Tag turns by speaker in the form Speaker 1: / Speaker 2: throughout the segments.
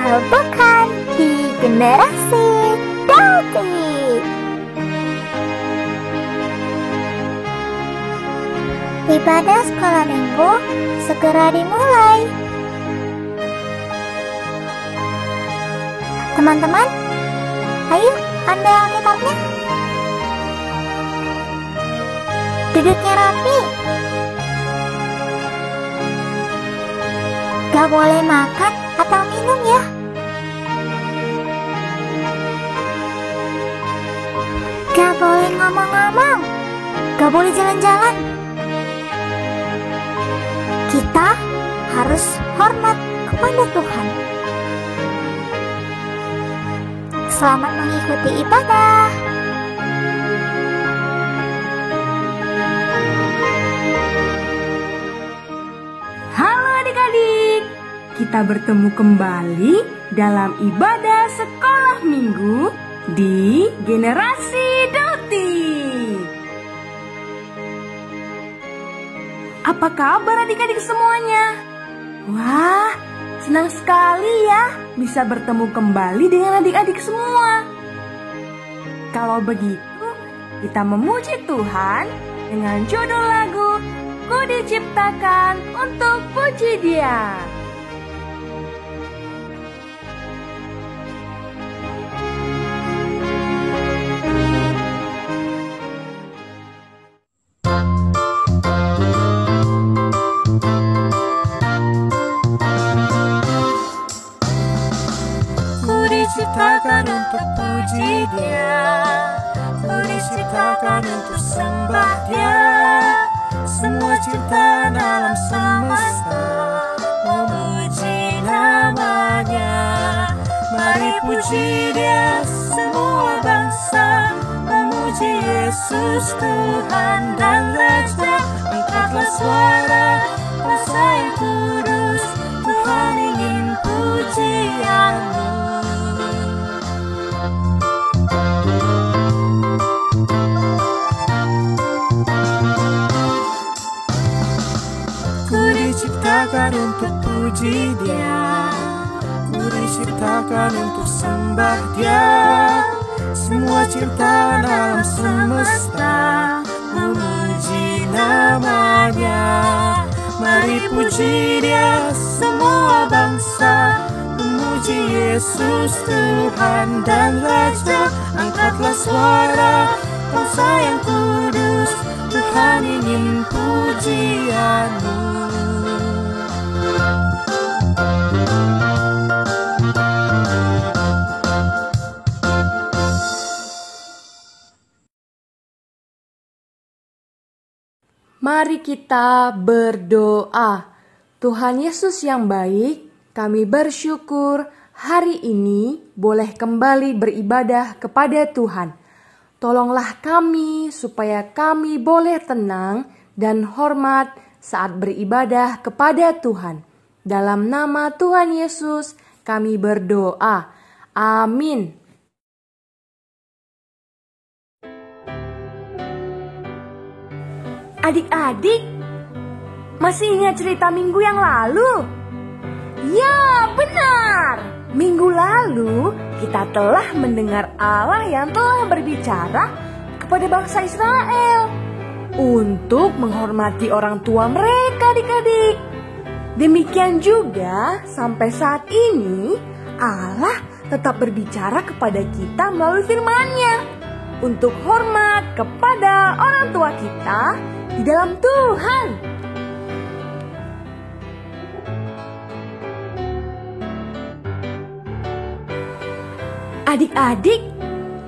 Speaker 1: Kalau bukan di Generasi Dauti. Ibadah sekolah minggu segera dimulai. Teman-teman, ayo ambil Alkitabnya. Duduknya rapi. Gak boleh makan atau minum ya. Gak boleh ngomong-ngomong. Gak boleh jalan-jalan. Kita harus hormat kepada Tuhan. Selamat mengikuti ibadah.
Speaker 2: Halo adik-adik, kita bertemu kembali dalam ibadah sekolah minggu di Generasi Dauti. Apa kabar adik-adik semuanya? Wah, senang sekali ya bisa bertemu kembali dengan adik-adik semua. Kalau begitu, kita memuji Tuhan dengan judul lagu Ku Diciptakan Untuk Puji Dia.
Speaker 3: Diciptakan untuk puji Dia, ku diciptakan untuk sembah Dia. Semua ciptaan alam semesta memuji namanya. Mari puji Dia semua bangsa, memuji Yesus Tuhan dan Raja. Angkatlah suara, bangsa yang kudus, Tuhan ingin pujian-Mu. Diciptakan untuk puji Dia, ku diciptakan untuk sembah Dia. Semua ciptaan alam semesta memuji namanya. Mari puji Dia semua bangsa, memuji Yesus Tuhan dan Raja. Angkatlah suara, bangsa yang kudus, Tuhan ingin pujian-Mu.
Speaker 2: Mari kita berdoa. Tuhan Yesus yang baik, kami bersyukur hari ini boleh kembali beribadah kepada Tuhan. Tolonglah kami supaya kami boleh tenang dan hormat saat beribadah kepada Tuhan. Dalam nama Tuhan Yesus kami berdoa. Amin. Adik-adik, masih ingat cerita minggu yang lalu? Ya, benar. Minggu lalu kita telah mendengar Allah yang telah berbicara kepada bangsa Israel untuk menghormati orang tua mereka, adik-adik. Demikian juga sampai saat ini Allah tetap berbicara kepada kita melalui firman-Nya untuk hormat kepada orang tua kita di dalam Tuhan. Adik-adik,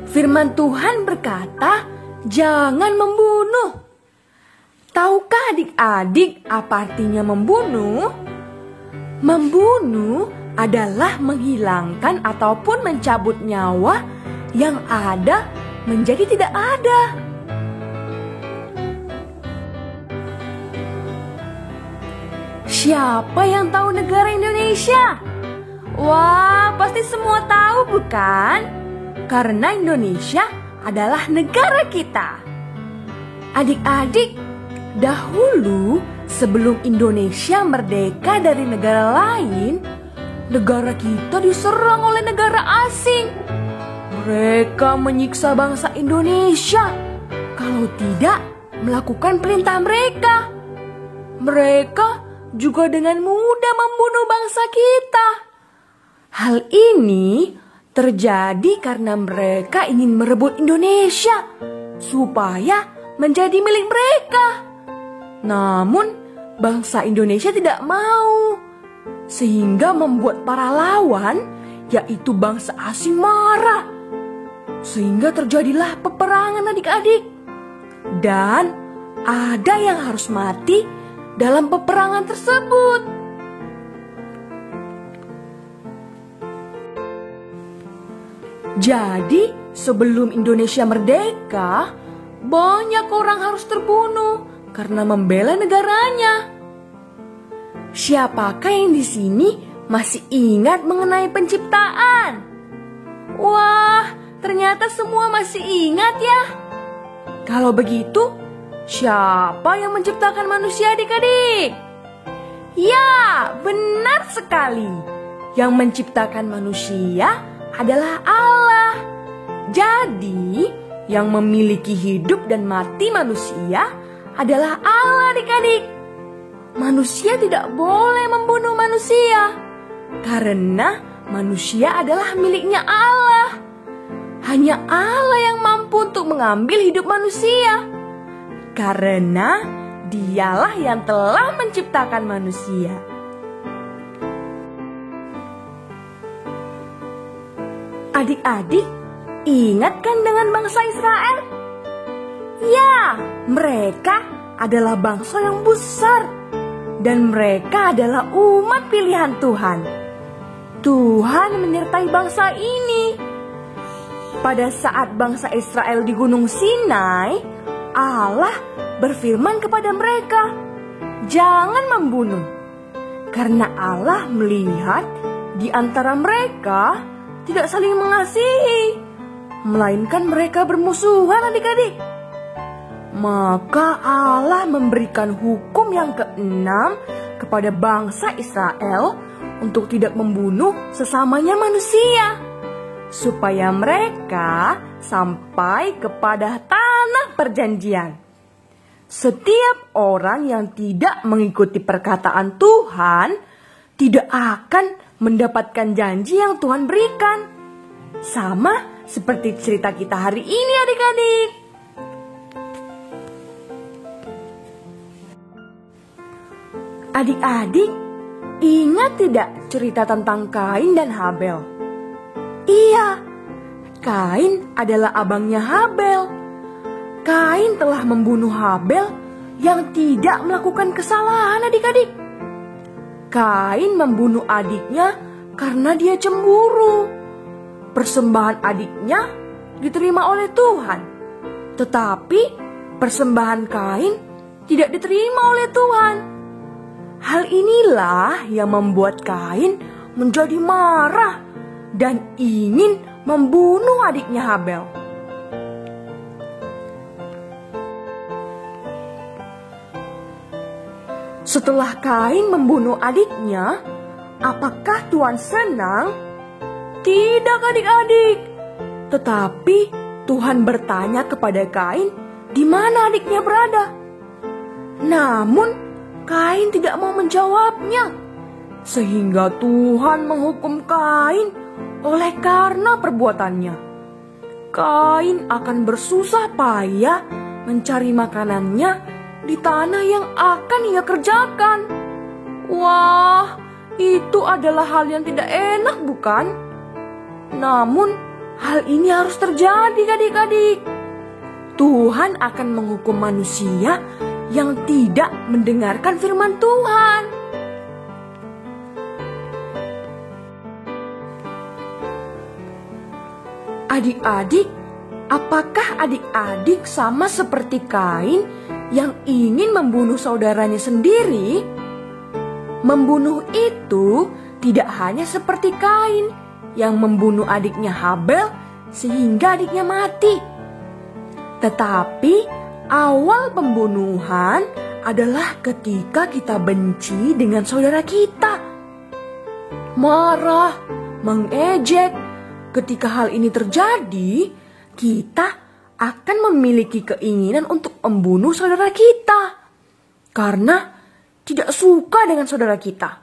Speaker 2: firman Tuhan berkata, jangan membunuh. Tahukah adik-adik apa artinya membunuh? Membunuh adalah menghilangkan ataupun mencabut nyawa yang ada menjadi tidak ada. Siapa yang tahu negara Indonesia? Wah, pasti semua tahu bukan? Karena Indonesia adalah negara kita. Adik-adik, dahulu sebelum Indonesia merdeka dari negara lain, negara kita diserang oleh negara asing. Mereka menyiksa bangsa Indonesia kalau tidak melakukan perintah mereka. Mereka juga dengan mudah membunuh bangsa kita. Hal ini terjadi karena mereka ingin merebut Indonesia supaya menjadi milik mereka. Namun bangsa Indonesia tidak mau, sehingga membuat para lawan, yaitu bangsa asing, marah. Sehingga terjadilah peperangan adik-adik. Dan ada yang harus mati dalam peperangan tersebut. Jadi sebelum Indonesia merdeka, banyak orang harus terbunuh karena membela negaranya. Siapakah yang di sini masih ingat mengenai penciptaan? Wah, ternyata semua masih ingat ya. Kalau begitu, siapa yang menciptakan manusia adik-adik? Ya, benar sekali. Yang menciptakan manusia adalah Allah. Jadi, yang memiliki hidup dan mati manusia adalah Allah adik-adik. Manusia tidak boleh membunuh manusia karena manusia adalah miliknya Allah. Hanya Allah yang mampu untuk mengambil hidup manusia karena Dialah yang telah menciptakan manusia. Adik-adik, ingat kan dengan bangsa Israel? Ya, mereka adalah bangsa yang besar dan mereka adalah umat pilihan Tuhan. Tuhan menyertai bangsa ini. Pada saat bangsa Israel di Gunung Sinai, Allah berfirman kepada mereka, "Jangan membunuh." Karena Allah melihat di antara mereka tidak saling mengasihi, melainkan mereka bermusuhan adik-adik. Maka Allah memberikan hukum yang keenam kepada bangsa Israel untuk tidak membunuh sesamanya manusia, supaya mereka sampai kepada tanah perjanjian. Setiap orang yang tidak mengikuti perkataan Tuhan tidak akan mendapatkan janji yang Tuhan berikan. Sama seperti cerita kita hari ini adik-adik. Adik-adik, ingat tidak cerita tentang Kain dan Habel? Iya, Kain adalah abangnya Habel. Kain telah membunuh Habel yang tidak melakukan kesalahan adik-adik. Kain membunuh adiknya karena dia cemburu. Persembahan adiknya diterima oleh Tuhan, tetapi persembahan Kain tidak diterima oleh Tuhan. Hal inilah yang membuat Kain menjadi marah dan ingin membunuh adiknya Habel. Setelah Kain membunuh adiknya, apakah Tuhan senang? Tidak adik-adik. Tetapi Tuhan bertanya kepada Kain, di mana adiknya berada? Namun Kain tidak mau menjawabnya, sehingga Tuhan menghukum Kain oleh karena perbuatannya. Kain akan bersusah payah mencari makanannya di tanah yang akan ia kerjakan. Wah, itu adalah hal yang tidak enak, bukan? Namun, hal ini harus terjadi adik-adik. Tuhan akan menghukum manusia yang tidak mendengarkan firman Tuhan. Adik-adik, apakah adik-adik sama seperti Kain yang ingin membunuh saudaranya sendiri? Membunuh itu tidak hanya seperti Kain yang membunuh adiknya Habel sehingga adiknya mati. Tetapi awal pembunuhan adalah ketika kita benci dengan saudara kita. marah, mengejek. Ketika hal ini terjadi, kita akan memiliki keinginan untuk membunuh saudara kita karena tidak suka dengan saudara kita.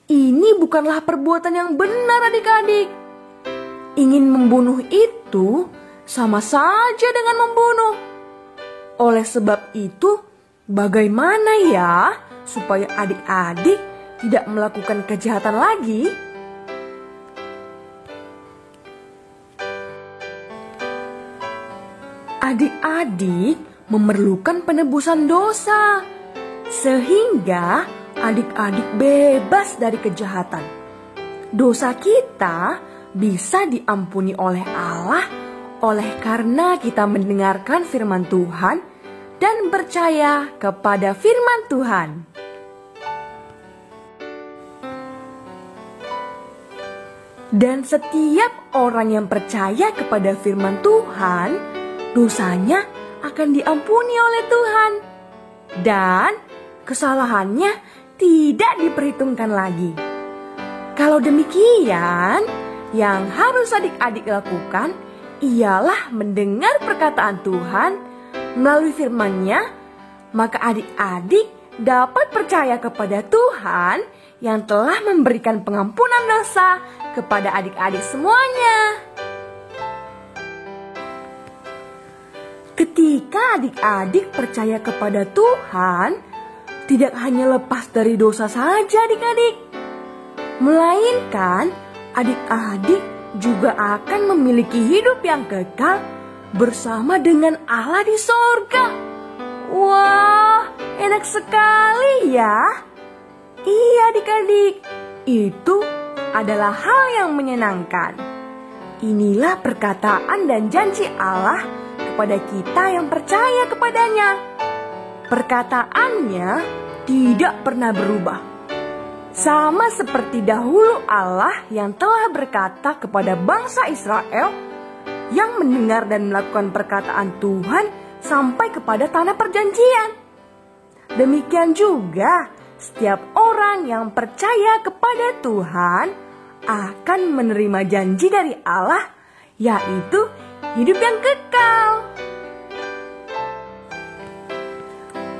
Speaker 2: Ini bukanlah perbuatan yang benar, adik-adik. Ingin membunuh itu sama saja dengan membunuh. Oleh sebab itu, bagaimana ya supaya adik-adik tidak melakukan kejahatan lagi? Adik-adik memerlukan penebusan dosa, sehingga adik-adik bebas dari kejahatan. Dosa kita bisa diampuni oleh Allah oleh karena kita mendengarkan firman Tuhan dan percaya kepada firman Tuhan. Dan setiap orang yang percaya kepada firman Tuhan, dosanya akan diampuni oleh Tuhan. Dan kesalahannya tidak diperhitungkan lagi. Kalau demikian, yang harus adik-adik lakukan ialah mendengar perkataan Tuhan melalui firman-Nya, maka adik-adik dapat percaya kepada Tuhan yang telah memberikan pengampunan dosa kepada adik-adik semuanya. Ketika adik-adik percaya kepada Tuhan, tidak hanya lepas dari dosa saja adik-adik, melainkan adik-adik juga akan memiliki hidup yang kekal bersama dengan Allah di sorga. Wah, enak sekali ya. Iya adik-adik, itu adalah hal yang menyenangkan. Inilah perkataan dan janji Allah kepada kita yang percaya kepadanya. Perkataannya tidak pernah berubah. Sama seperti dahulu Allah yang telah berkata kepada bangsa Israel yang mendengar dan melakukan perkataan Tuhan sampai kepada tanah perjanjian. Demikian juga setiap orang yang percaya kepada Tuhan akan menerima janji dari Allah, yaitu hidup yang kekal.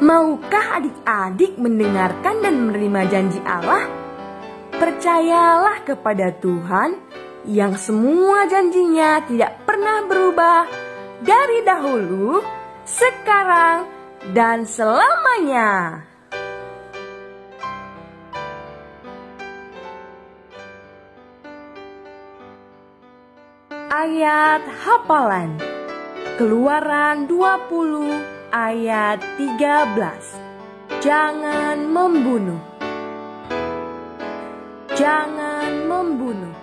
Speaker 2: Maukah adik-adik mendengarkan dan menerima janji Allah? Percayalah kepada Tuhan yang semua janjinya tidak pernah berubah dari dahulu, sekarang, dan selamanya. Ayat hafalan Keluaran 20 ayat 13. Jangan membunuh. Jangan membunuh.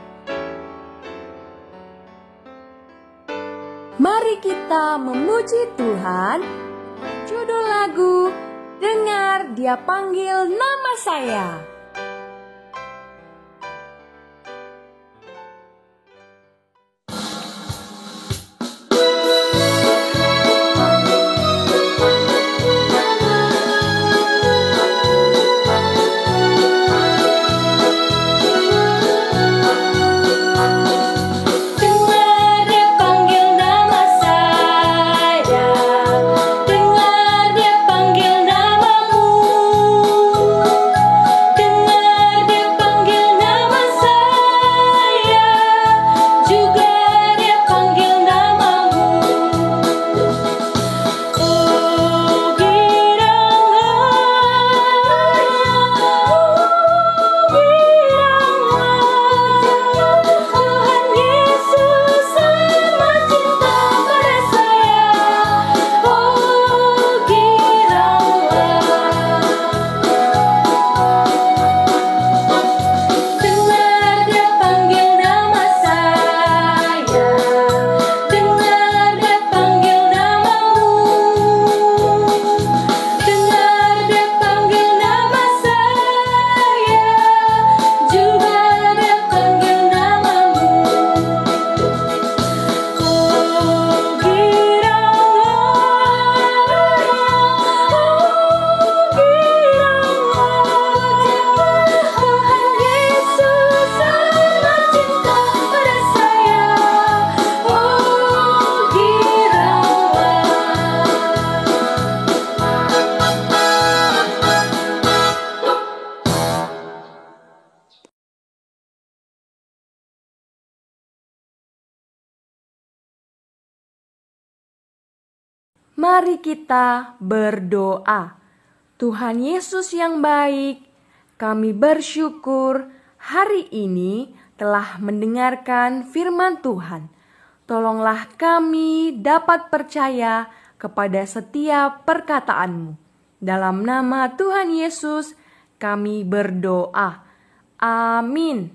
Speaker 2: Mari kita memuji Tuhan. Judul lagu, Dengar Dia Panggil Nama Saya.
Speaker 4: Dengar dia panggil namamu.
Speaker 2: Mari kita berdoa. Tuhan Yesus yang baik, kami bersyukur hari ini telah mendengarkan firman Tuhan. Tolonglah kami dapat percaya kepada setiap perkataan-Mu. Dalam nama Tuhan Yesus kami berdoa. Amin.